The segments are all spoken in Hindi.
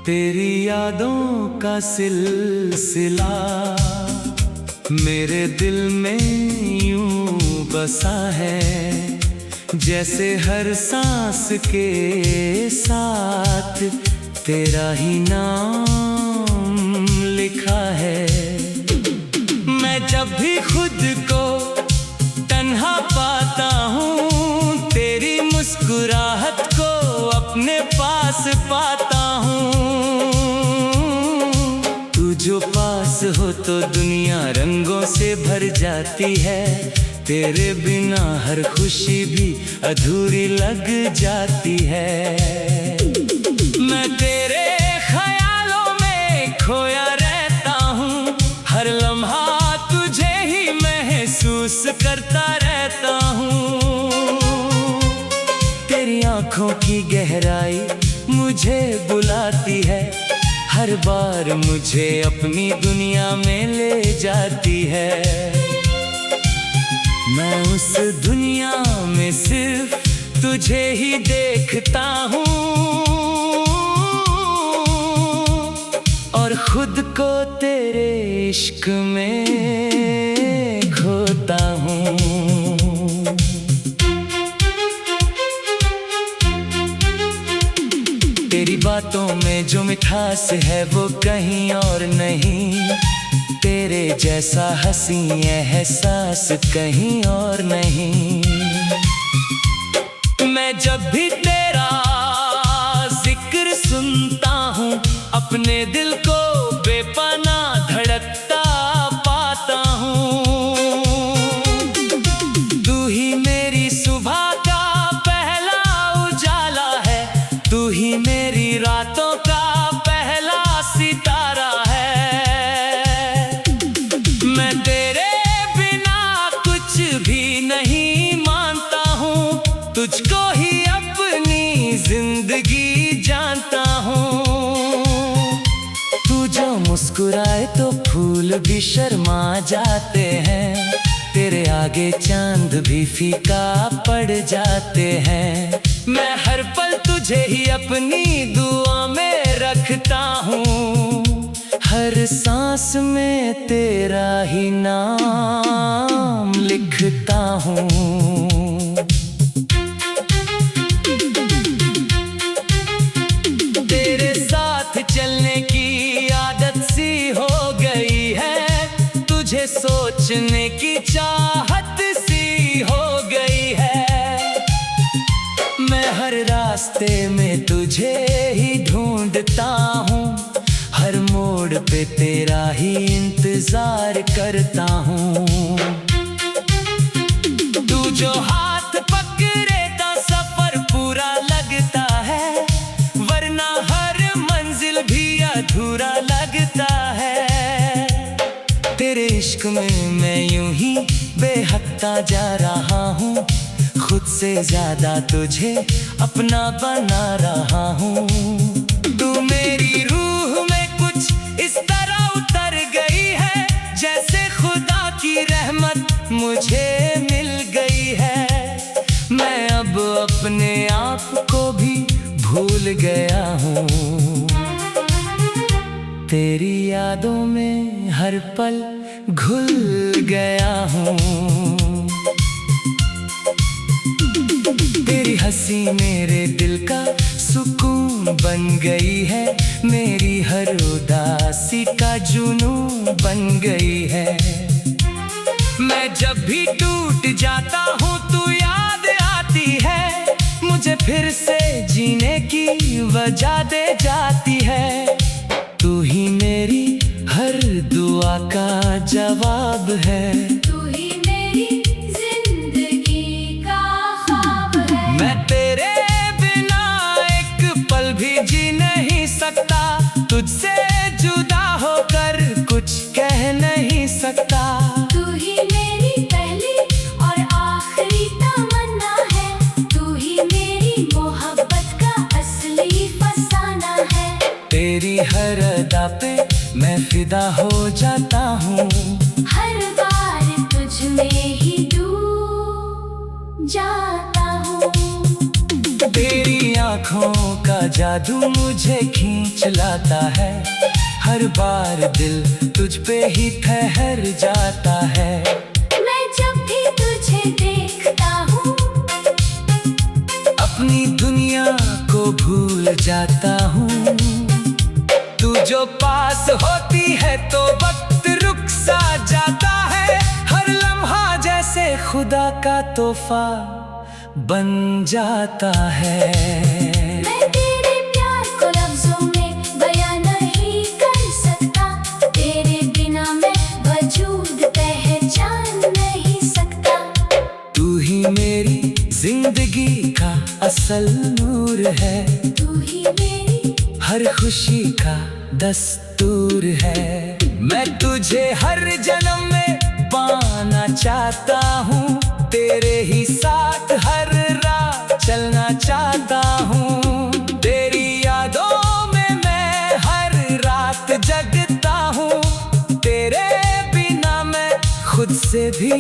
तेरी यादों का सिलसिला मेरे दिल में यूं बसा है, जैसे हर सांस के साथ तेरा ही नाम लिखा है। मैं जब भी खुद को तन्हा पाता हूँ, तेरी मुस्कुराहट को अपने पास पाता हूँ। तू जो पास हो तो दुनिया रंगों से भर जाती है, तेरे बिना हर खुशी भी अधूरी लग जाती है। मैं तेरे ख्यालों में खोया रहता हूँ, हर लम्हा तुझे ही महसूस करता रहता हूँ। तेरी आँखों की गहराई मुझे बुलाती है, हर बार मुझे अपनी दुनिया में ले जाती है। मैं उस दुनिया में सिर्फ तुझे ही देखता हूँ और खुद को तेरे इश्क में खोता हूँ। तेरी बातों में जो मिठास है वो कहीं और नहीं, तेरे जैसा हंसी एहसास कहीं और नहीं। मैं जब भी तेरा जिक्र सुनता हूँ, अपने दिल को बेपनाह धड़कता पाता हूँ। तू ही मेरी सुबह का पहला उजाला है, तू ही मेरी रातों का पहला सितारा है। मैं तेरे बिना कुछ भी नहीं मानता हूँ, तुझको ही अपनी जिंदगी जानता हूँ। तू जो मुस्कुराए तो फूल भी शर्मा जाते हैं, तेरे आगे चांद भी फीका पड़ जाते हैं। मैं हर पल तुझे ही अपनी दुआ में रखता हूँ, हर सांस में तेरा ही नाम लिखता हूँ। तेरे साथ चलने की आदत सी हो गई है, तुझे सोचने की चाहत सी हो गई है। मैं हर रास्ते में तुझे ही ढूंढता हूँ, हर मोड़ पे तेरा ही इंतजार करता हूँ। तू जो हाथ पकड़े तो सफर पूरा लगता है, वरना हर मंजिल भी अधूरा लगता है। तेरे इश्क में मैं यूं ही बेहकता जा रहा हूँ, खुद से ज्यादा तुझे अपना बना रहा हूँ। तू मेरी रूह में कुछ इस तरह उतर गई है, जैसे खुदा की रहमत मुझे मिल गई है। मैं अब अपने आप को भी भूल गया हूँ, तेरी यादों में हर पल घुल गया हूँ। तेरी हंसी मेरे दिल का सुकून बन गई है, मेरी हर उदासी का जुनून बन गई है। मैं जब भी टूट जाता हूँ तू याद आती है, मुझे फिर से जीने की वजह दे जाती है। तू ही मेरी हर दुआ का जवाब है, तू ही मेरी जिंदगी का ख्वाब है। मैं तेरे बिना एक पल भी जी नहीं सकता, तुझसे जुदा होकर कुछ कह नहीं सकता। तू ही मेरी पहली और आखिरी तमन्ना है, तू ही मेरी मोहब्बत का असली फसाना है। तेरी हर अदा पे मैं फिदा हो जाता हूँ, हर बार तुझ में ही डूब जाता हूँ। तेरी आँखों का जादू मुझे खींच लाता है, हर बार दिल तुझ पे ही ठहर जाता है। मैं जब भी तुझे देखता हूँ अपनी दुनिया को भूल जाता हूँ। तू जो पास होती है तो वक्त रुक सा जाता है, हर लम्हा जैसे खुदा का तोहफा बन जाता है। मैं तेरे प्यार को लफ्जों में बयां नहीं कर सकता, तेरे बिना मैं वजूद पहचान नहीं सकता। तू ही मेरी जिंदगी का असल नूर है, तू ही मेरी हर खुशी का दस्तूर है। मैं तुझे हर जन्म में पाना चाहता हूँ, तेरे ही साथ हर रात चलना चाहता हूँ। तेरी यादों में मैं हर रात जगता हूँ, तेरे बिना मैं खुद से भी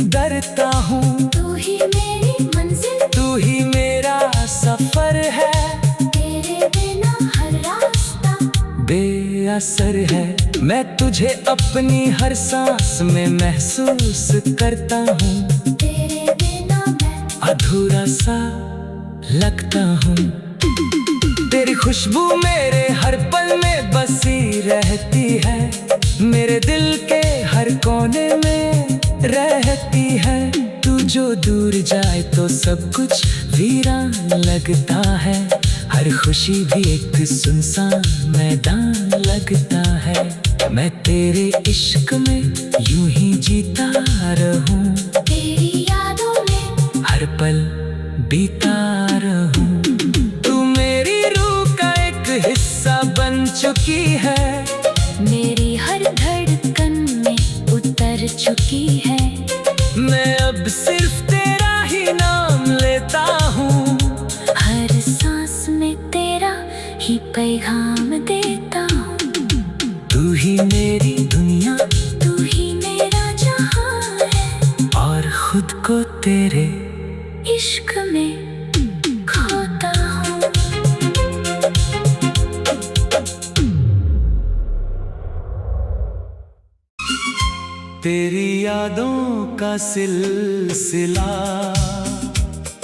डरता हूँ। तू ही मेरी मंजिल, तू ही मेरा सफर है, तेरे बिना हर रास्ता बेअसर है। मैं तुझे अपनी हर सांस में महसूस करता हूँ, तेरे बिना मैं अधूरा सा लगता हूँ। तेरी खुशबू मेरे हर पल में बसी रहती है, मेरे दिल के हर कोने में रहती है। तू जो दूर जाए तो सब कुछ वीरान लगता है, हर खुशी भी एक सुनसान मैदान लगता है। मैं तेरे इश्क में यूं ही जीता रहूं, तेरी यादों में हर पल बीता रहूं। तू मेरी रूह का एक हिस्सा बन चुकी है, मेरी हर धड़कन में उतर चुकी है। मैं अब सिर्फ तेरा ही नाम लेता हूँ, हर सांस में तेरा ही पैगाम देता हूँ। तू ही मेरी दुनिया, तू ही मेरा जहां है, और खुद को तेरे इश्क में खोता हूँ। तेरी यादों का सिलसिला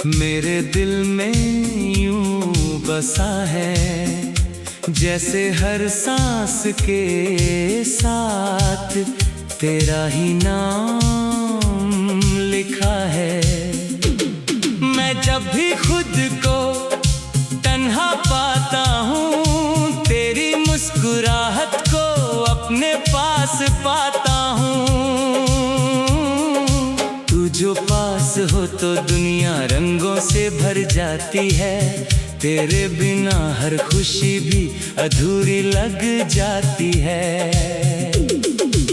मेरे दिल में यूं बसा है, जैसे हर सांस के साथ तेरा ही नाम लिखा है। मैं जब भी खुद को तन्हा पाता हूँ, तेरी मुस्कुराहट को अपने पास पाता हूँ। तू जो पास हो तो दुनिया रंगों से भर जाती है, तेरे बिना हर खुशी भी अधूरी लग जाती है।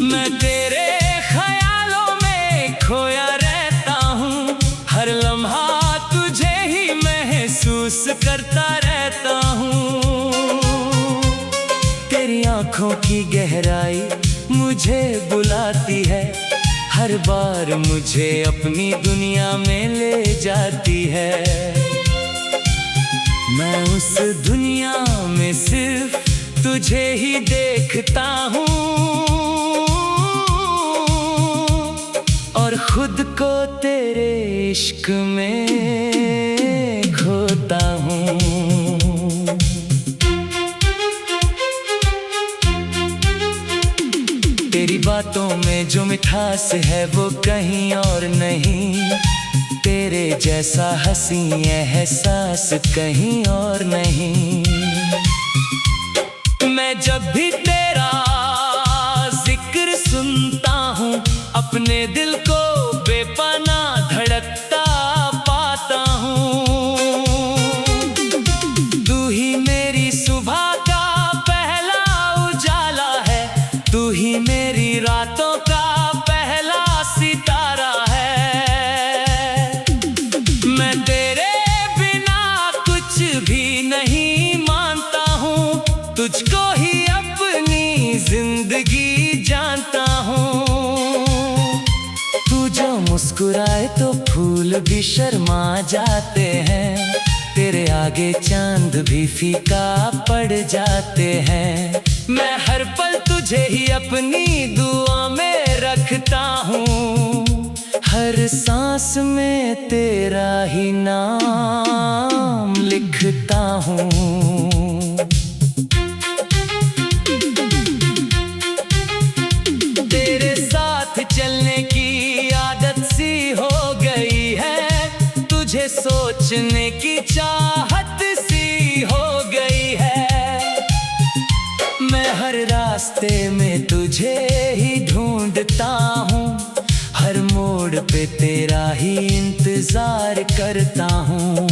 मैं तेरे ख्यालों में खोया रहता हूँ, हर लम्हा तुझे ही महसूस करता रहता हूँ। तेरी आँखों की गहराई मुझे बुलाती है, हर बार मुझे अपनी दुनिया में ले जाती है। मैं उस दुनिया में सिर्फ तुझे ही देखता हूँ, और खुद को तेरे इश्क में खोता हूँ। तेरी बातों में जो मिठास है वो कहीं और नहीं, तेरे जैसा हंसी एहसास कहीं और नहीं। मैं जब भी तेरा जिक्र सुनता हूँ, अपने दिल को बेपनाह धड़कता पाता हूँ। तू ही मेरी सुबह का पहला उजाला है, तू ही मेरी रातों का पहला सितारा है। मैं तेरे बिना कुछ भी नहीं मानता हूँ, तुझको ही अपनी जिंदगी जानता हूँ। तू जो मुस्कुराए तो फूल भी शर्मा जाते हैं, तेरे आगे चांद भी फीका पड़ जाते हैं। मैं हर पल तुझे ही अपनी दुआ में रखता हूँ, हर सांस में तेरा ही नाम लिखता हूँ। तेरे साथ चलने की आदत सी हो गई है, तुझे सोचने की चाहत सी हो गई है। मैं हर रास्ते में तुझे ही ढूंढता हूँ, हर मोड़ पे तेरा ही इंतजार करता हूँ।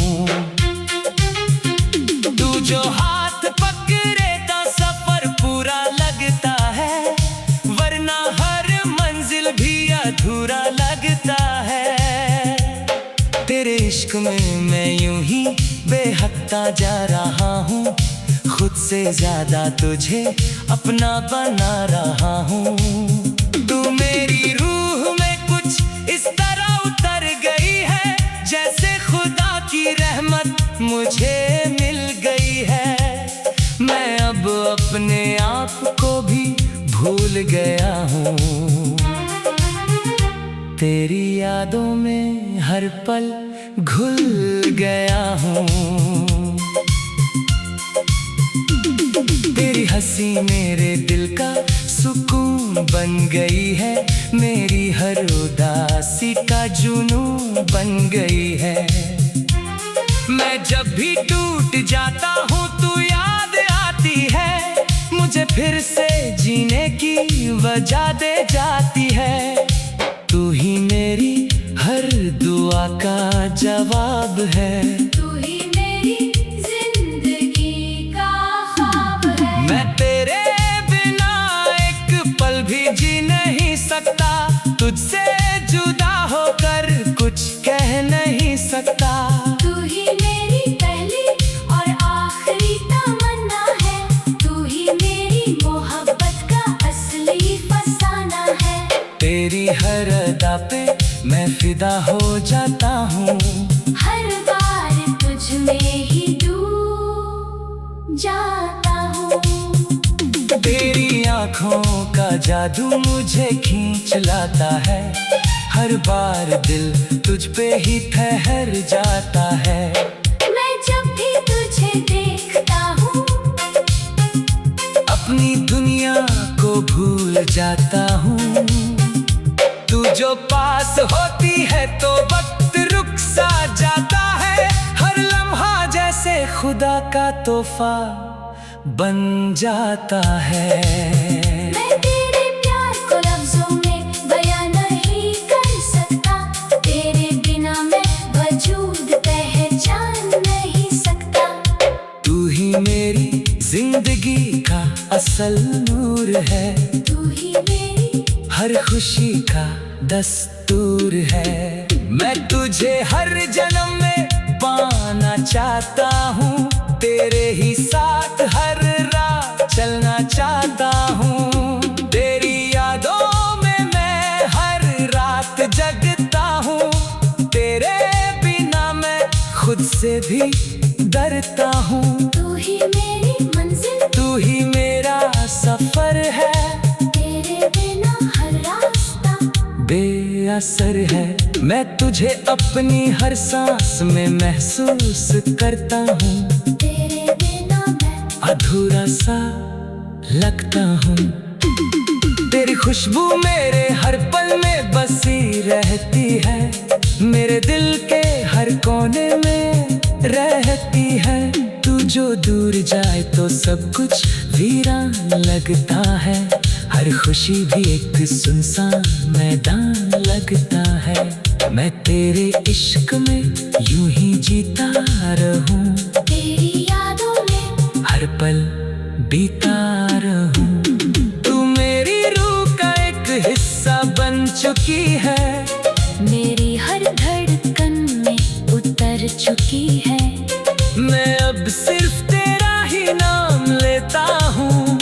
तू जो हाथ पकड़े तो सफर पूरा लगता है, वरना हर मंजिल भी अधूरा लगता है। तेरे इश्क में मैं यूं ही बेहकता जा रहा हूँ, खुद से ज्यादा तुझे अपना बना रहा हूँ। तू मेरी रूह में कुछ इस तरह उतर गई है, जैसे खुदा की रहमत मुझे मिल गई है। मैं अब अपने आप को भी भूल गया हूँ, तेरी यादों में हर पल घुल गया हूँ। तेरी हंसी मेरे दिल का सुकून बन गई है, मेरी हर उदासी का जुनून बन गई है। मैं जब भी टूट जाता हूँ तू याद आती है, मुझे फिर से जीने की वजह दे जाती है। तू ही मेरी हर दुआ का जवाब है, तू ही मेरी जिंदगी का ख्वाब है। मैं तेरे बिना एक पल भी जी नहीं सकता, तुझसे जुदा होकर कुछ कह नहीं सकता। तू ही मेरी पहली और आखिरी तमन्ना है, तू ही मेरी मोहब्बत का असली फसाना है। तेरी हर अदा पे मैं फिदा हो जाता हूँ, हर बार तुझ में ही डूब जाता हूँ। तेरी आँखों का जादू मुझे खींच लाता है, हर बार दिल तुझ पे ही ठहर जाता है। मैं जब भी तुझे देखता हूँ अपनी दुनिया को भूल जाता हूँ। तू जो पास होती है तो वक्त रुक सा जाता है, हर लम्हा जैसे खुदा का तोहफा बन जाता है। मैं तेरे प्यार को लफ्जों में बयां नहीं कर सकता, तेरे बिना मैं वजूद पहचान नहीं सकता। तू ही मेरी जिंदगी का असल नूर है, तू ही मेरी हर खुशी का दस्तूर है। मैं तुझे हर जन्म में पाना चाहता हूँ, तेरे ही साथ हर रात चलना चाहता हूँ। तेरी यादों में मैं हर रात जगता हूँ, तेरे बिना मैं खुद से भी डरता हूँ। तू ही मेरी मंजिल, तू ही मेरा सफर है, तेरे बिना हर रास्ता बेअसर है। मैं तुझे अपनी हर सांस में महसूस करता हूँ, तेरे बिना मैं अधूरा सा लगता हूँ। तेरी खुशबू मेरे हर पल में बसी रहती है, मेरे दिल के हर कोने में रहती है। तू जो दूर जाए तो सब कुछ वीरान लगता है, हर खुशी भी एक सुनसान मैदान लगता है। मैं तेरे इश्क में यूं ही जीता रहूं, तेरी यादों में हर पल बीता रहूं। तू मेरी रूह का एक हिस्सा बन चुकी है, मेरी हर धड़कन में उतर चुकी है। मैं अब सिर्फ तेरा ही नाम लेता हूँ,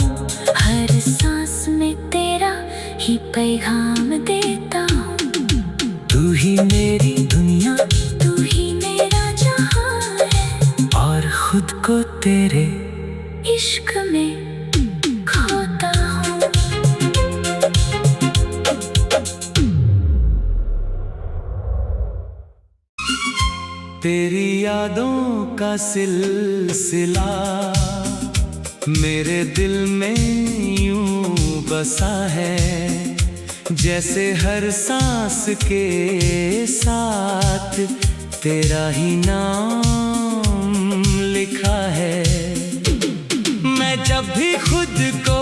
हर सांस में तेरा ही पैगाम देता हूँ। तू ही मेरी दुनिया, तू ही मेरा जहां है, तेरे इश्क में खोता हूँ। तेरी यादों का सिलसिला मेरे दिल में यूं बसा है, जैसे हर सांस के साथ तेरा ही नाम लिखा है। मैं जब भी खुद को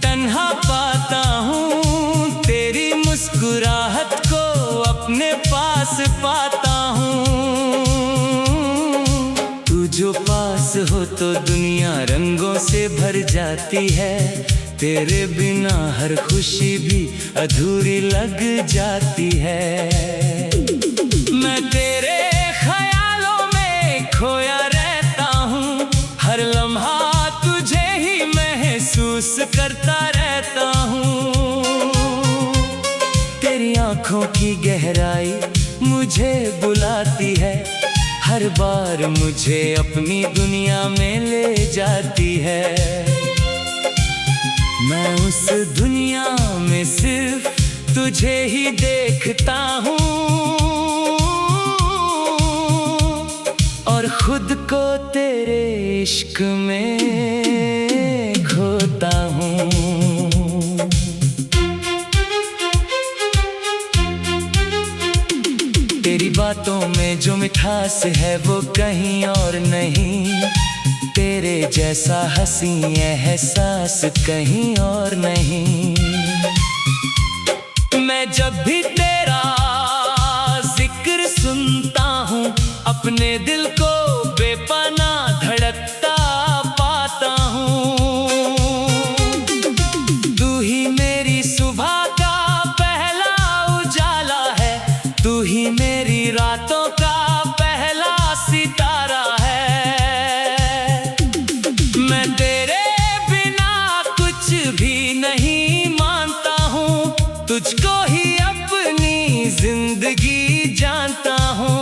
तन्हा पाता हूँ, तेरी मुस्कुराहट को अपने पास पाता हूँ। तू जो पास हो तो दुनिया रंगों से भर जाती है, तेरे बिना हर खुशी भी अधूरी लग जाती है। मैं तेरे ख्यालों में खोया रहता हूँ, हर लम्हा तुझे ही महसूस करता रहता हूँ। तेरी आँखों की गहराई मुझे बुलाती है, हर बार मुझे अपनी दुनिया में ले जाती है। मैं उस दुनिया में सिर्फ तुझे ही देखता हूँ और खुद को तेरे इश्क में खोता हूँ। तेरी बातों में जो मिठास है वो कहीं और नहीं, तेरे जैसा हंसी एहसास कहीं और नहीं। मैं जब भी तेरा जिक्र सुनता हूँ, अपने दिल को बेपनाह धड़कता पाता हूँ। तू ही मेरी सुबह का पहला उजाला है, तू ही मेरी रातों का पहला सितारा है। मैं तेरे बिना कुछ भी नहीं मानता हूँ, तुझको ही अपनी जिंदगी जानता हूँ।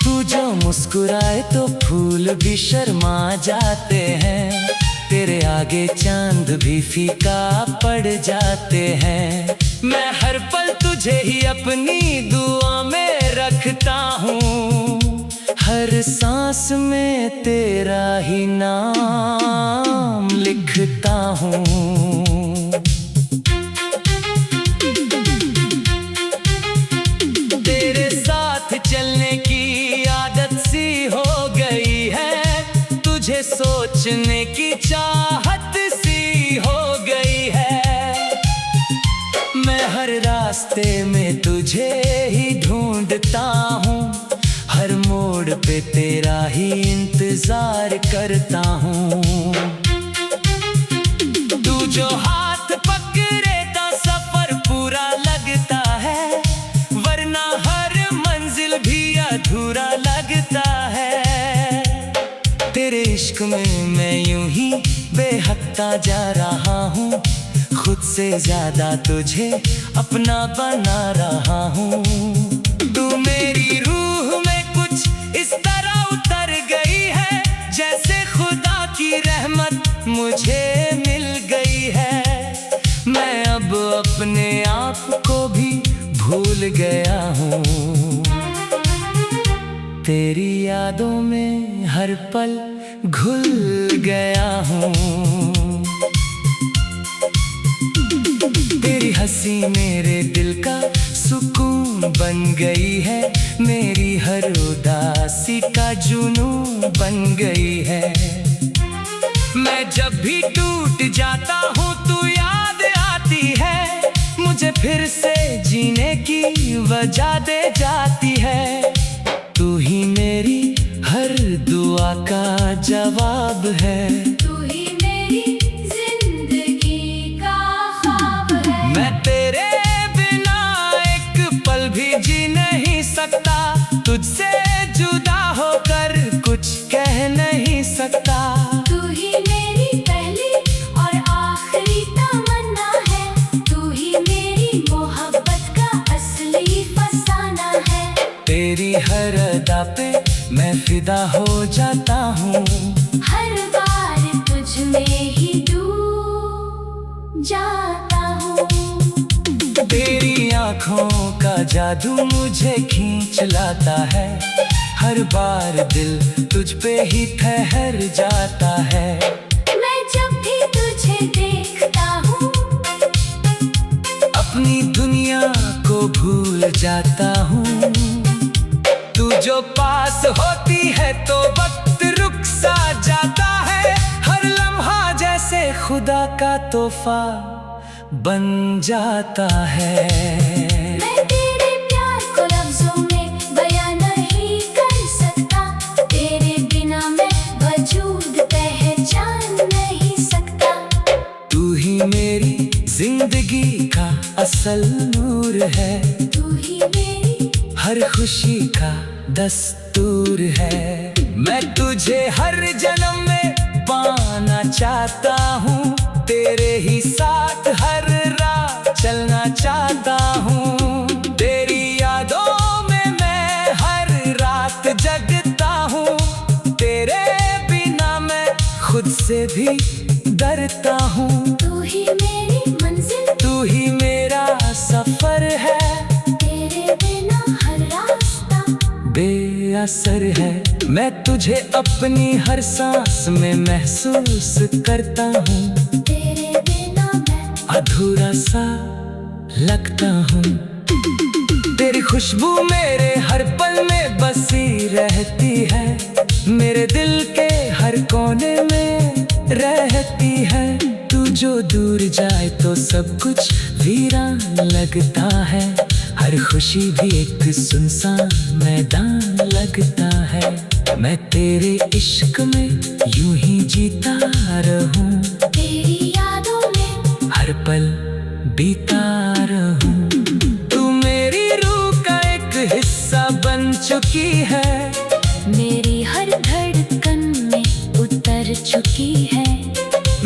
तू जो मुस्कुराए तो फूल भी शर्मा जाते हैं, तेरे आगे चांद भी फीका पड़ जाते हैं। मैं हर पल तुझे ही अपनी दुआ में रखता हूँ, हर सांस में तेरा ही नाम लिखता हूँ। तेरे साथ चलने की आदत सी हो गई है, तुझे सोचने की चाहत सी हो गई है। मैं हर रास्ते में तुझे ही ढूंढता हूँ, हर मोड़ पे तेरा ही इंतजार करता हूँ। तू जो हाथ पकड़े तो सफर पूरा लगता है, वरना हर मंजिल भी अधूरा लगता है। तेरे इश्क में मैं यूं ही बेहकता जा रहा हूँ, खुद से ज्यादा तुझे अपना बना रहा हूँ। तू मेरी रूह में कुछ इस तरह उतर गई है, जैसे खुदा की रहमत मुझे मिल गई है। मैं अब अपने आप को भी भूल गया हूँ, तेरी यादों में हर पल घुल गया हूँ। तेरी हंसी मेरे दिल का सुकून बन गई है, मेरी हर उदासी का जुनून बन गई है। मैं जब भी टूट जाता हूँ तू याद आती है, मुझे फिर से जीने की वजह दे जाती है। तू ही मेरी हर दुआ का जवाब है, तू ही मेरी जिंदगी का ख्वाब है। मैं तेरे बिना एक पल भी जी नहीं सकता, तुझसे जुदा होकर कुछ कह नहीं सकता। तू ही मेरी पहली और आखिरी तमन्ना है, तू ही मेरी मोहब्बत का असली फसाना है। तेरी हर अदा पे मैं फिदा हो जाता तुझसे ही दूर जाता हूँ। तेरी आँखों का जादू मुझे खींच लाता है, हर बार दिल तुझ पे ही ठहर जाता है। मैं जब भी तुझे देखता हूँ अपनी दुनिया को भूल जाता हूँ। तू जो पास होती है तो वक्त रुक सा जाता है, हर लम्हा जैसे खुदा का तोहफा बन जाता है। मैं तेरे प्यार को लफ्जों में बयां नहीं कर सकता, तेरे बिना मैं वजूद पहचान नहीं सकता। तू ही मेरी जिंदगी का असल नूर है, तू ही मेरी हर खुशी का दस्तूर है। मैं तुझे हर जन्म में पाना चाहता हूँ, तेरे ही साथ हर रात चलना चाहता हूँ। तेरी यादों में मैं हर रात जगता हूँ, तेरे बिना मैं खुद से भी डरता हूँ। तू ही मेरी मंजिल, तू ही मेरा सफर है, तेरे बिना हर रास्ता बेअसर है। मैं तुझे अपनी हर सांस में महसूस करता हूँ, तेरे बिना मैं अधूरा सा लगता हूँ। तेरी खुशबू मेरे हर पल में बसी रहती है, मेरे दिल के हर कोने में रहती है। तू जो दूर जाए तो सब कुछ वीरान लगता है, हर खुशी भी एक सुनसान मैदान लगता है। मैं तेरे इश्क में यूं ही जीता रहूं, तेरी यादों में हर पल बीता रहूं। तू मेरी रूह का एक हिस्सा बन चुकी है, मेरी हर धड़कन में उतर चुकी है।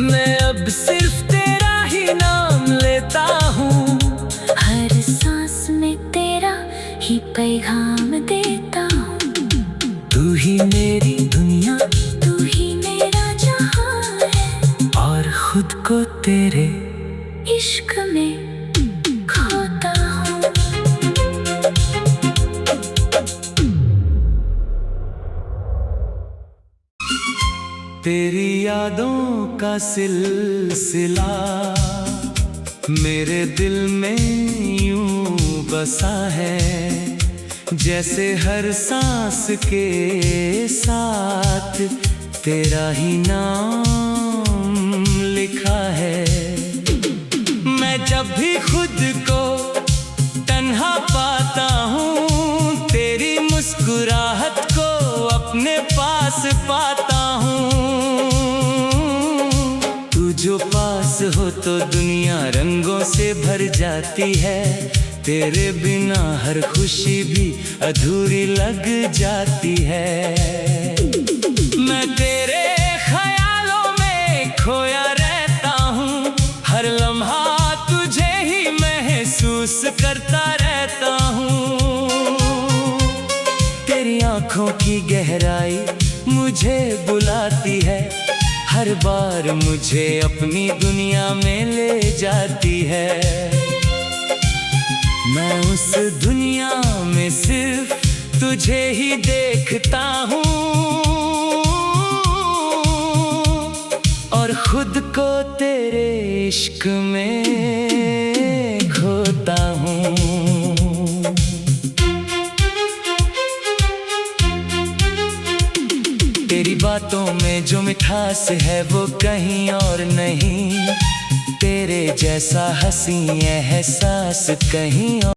मैं अब सिर्फ तेरा ही नाम लेता हूँ, हर सांस में तेरा ही पैगाम देता हूँ। तू ही मेरी दुनिया, तू ही मेरा जहां है, और खुद को तेरे इश्क में खोता हूँ। तेरी यादों का सिलसिला मेरे दिल में यूं बसा है, जैसे हर सांस के साथ तेरा ही नाम लिखा है। मैं जब भी खुद को तन्हा पाता हूँ, तेरी मुस्कुराहट को अपने पास पाता हूँ। तू जो पास हो तो दुनिया रंगों से भर जाती है, तेरे बिना हर खुशी भी अधूरी लग जाती है। मैं तेरे ख्यालों में खोया रहता हूँ, हर लम्हा तुझे ही महसूस करता रहता हूँ। तेरी आँखों की गहराई मुझे बुलाती है, हर बार मुझे अपनी दुनिया में ले जाती है। मैं उस दुनिया में सिर्फ तुझे ही देखता हूँ, और खुद को तेरे इश्क में खोता हूँ। तेरी बातों में जो मिठास है वो कहीं और नहीं, तेरे जैसा हंसी एहसास कहीं और